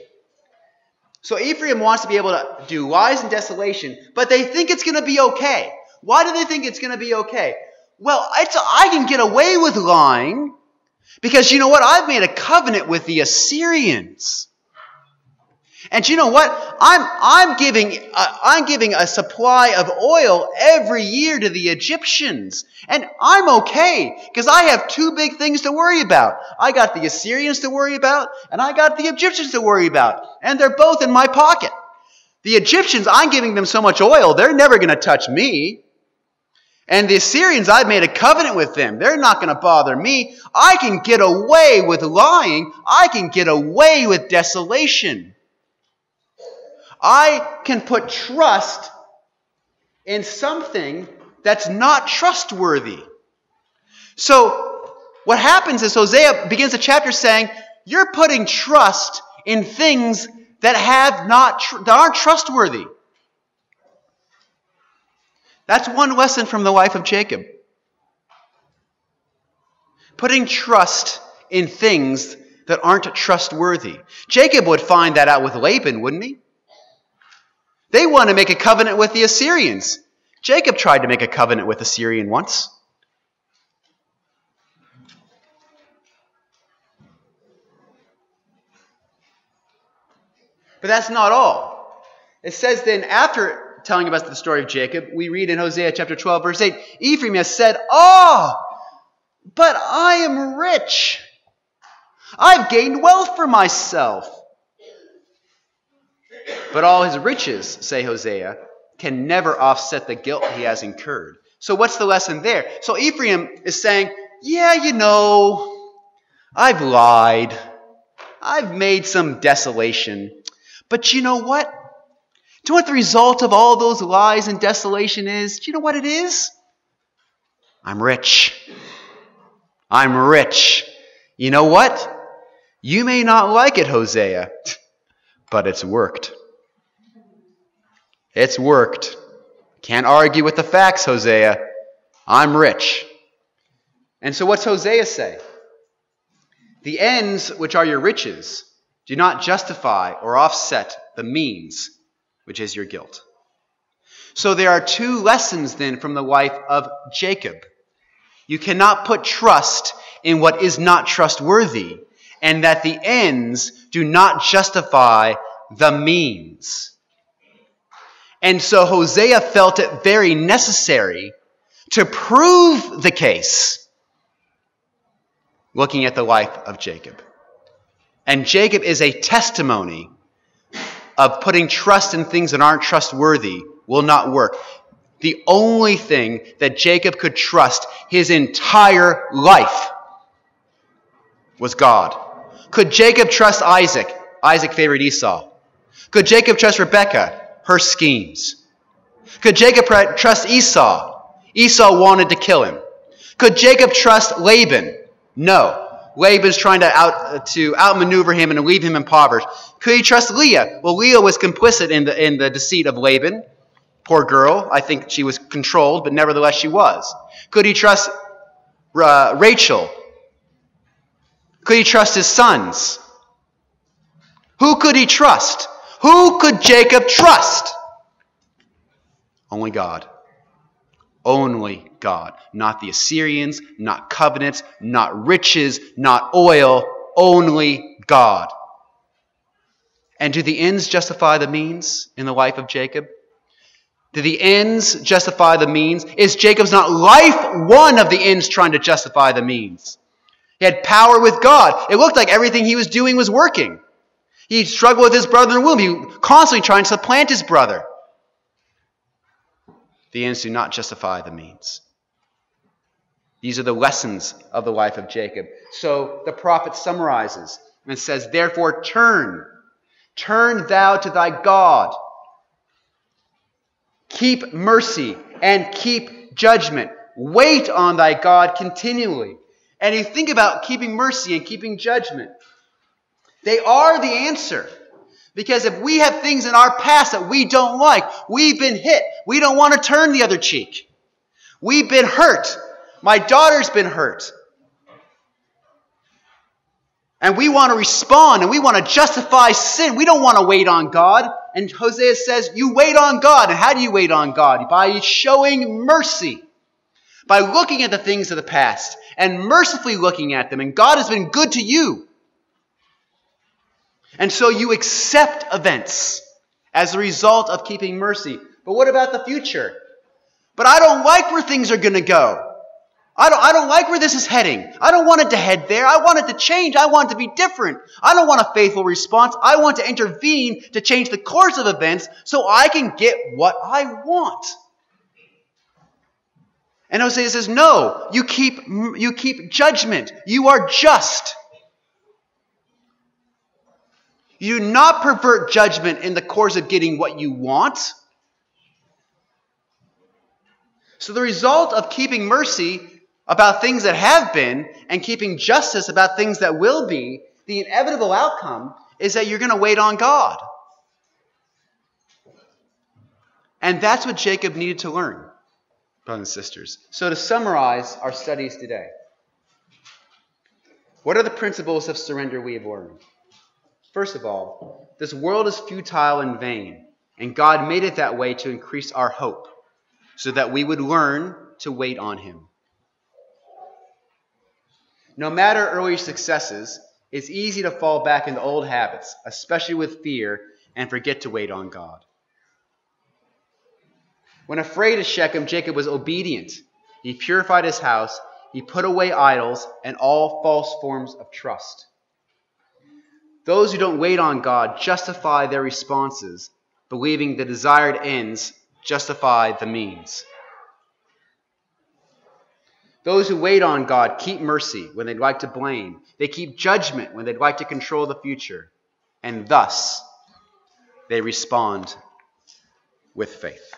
So Ephraim wants to be able to do lies and desolation, but they think it's going to be okay. Why do they think it's going to be okay? Well, I can get away with lying because you know what? I've made a covenant with the Assyrians. And you know what? I'm giving a supply of oil every year to the Egyptians. And I'm okay because I have two big things to worry about. I got the Assyrians to worry about and I got the Egyptians to worry about. And they're both in my pocket. The Egyptians, I'm giving them so much oil, they're never going to touch me. And the Assyrians, I've made a covenant with them. They're not going to bother me. I can get away with lying. I can get away with desolation. I can put trust in something that's not trustworthy. So what happens is Hosea begins the chapter saying, you're putting trust in things that that aren't trustworthy. That's one lesson from the life of Jacob. Putting trust in things that aren't trustworthy. Jacob would find that out with Laban, wouldn't he? They want to make a covenant with the Assyrians. Jacob tried to make a covenant with the Assyrian once. But that's not all. It says then, after telling about the story of Jacob, we read in Hosea chapter 12, verse 8, Ephraim has said, but I am rich. I've gained wealth for myself. But all his riches, say Hosea, can never offset the guilt he has incurred. So what's the lesson there? So Ephraim is saying, yeah, you know, I've lied. I've made some desolation. But you know what? Do you know what the result of all those lies and desolation is? Do you know what it is? I'm rich. I'm rich. You know what? You may not like it, Hosea, but it's worked. It's worked. Can't argue with the facts, Hosea. I'm rich. And so what's Hosea say? The ends which are your riches do not justify or offset the means, which is your guilt. So there are two lessons then from the life of Jacob. You cannot put trust in what is not trustworthy, and that the ends do not justify the means. And so Hosea felt it very necessary to prove the case, looking at the life of Jacob. And Jacob is a testimony of putting trust in things that aren't trustworthy will not work. The only thing that Jacob could trust his entire life was God. Could Jacob trust Isaac? Isaac favored Esau. Could Jacob trust Rebekah? Her schemes. Could Jacob trust Esau? Esau wanted to kill him. Could Jacob trust Laban? No. Laban's trying to outmaneuver him and leave him impoverished. Could he trust Leah? Well, Leah was complicit in the deceit of Laban. Poor girl. I think she was controlled, but nevertheless she was. Could he trust Rachel? Could he trust his sons? Who could he trust? Who could Jacob trust? Only God. Only God. Not the Assyrians, not covenants, not riches, not oil. Only God. And do the ends justify the means in the life of Jacob? Do the ends justify the means? Is Jacob's not life one of the ends trying to justify the means? He had power with God. It looked like everything he was doing was working. He struggled with his brother in the womb. He was constantly trying to supplant his brother. The ends do not justify the means. These are the lessons of the life of Jacob. So the prophet summarizes and says, therefore turn thou to thy God. Keep mercy and keep judgment. Wait on thy God continually. And you think about keeping mercy and keeping judgment. They are the answer. Because if we have things in our past that we don't like, we've been hit. We don't want to turn the other cheek. We've been hurt. My daughter's been hurt. And we want to respond and we want to justify sin. We don't want to wait on God. And Hosea says, you wait on God. And how do you wait on God? By showing mercy. By looking at the things of the past and mercifully looking at them. And God has been good to you. And so you accept events as a result of keeping mercy. But what about the future? But I don't like where things are going to go. I don't like where this is heading. I don't want it to head there. I want it to change. I want it to be different. I don't want a faithful response. I want to intervene to change the course of events so I can get what I want. And Hosea says, no, you keep judgment. You are just. You do not pervert judgment in the course of getting what you want. So the result of keeping mercy about things that have been and keeping justice about things that will be, the inevitable outcome is that you're going to wait on God. And that's what Jacob needed to learn, brothers and sisters. So to summarize our studies today, what are the principles of surrender we have learned? First of all, this world is futile and vain, and God made it that way to increase our hope, so that we would learn to wait on Him. No matter early successes, it's easy to fall back into old habits, especially with fear, and forget to wait on God. When afraid of Shechem, Jacob was obedient. He purified his house, he put away idols and all false forms of trust. Those who don't wait on God justify their responses, believing the desired ends justify the means. Those who wait on God keep mercy when they'd like to blame. They keep judgment when they'd like to control the future. And thus, they respond with faith.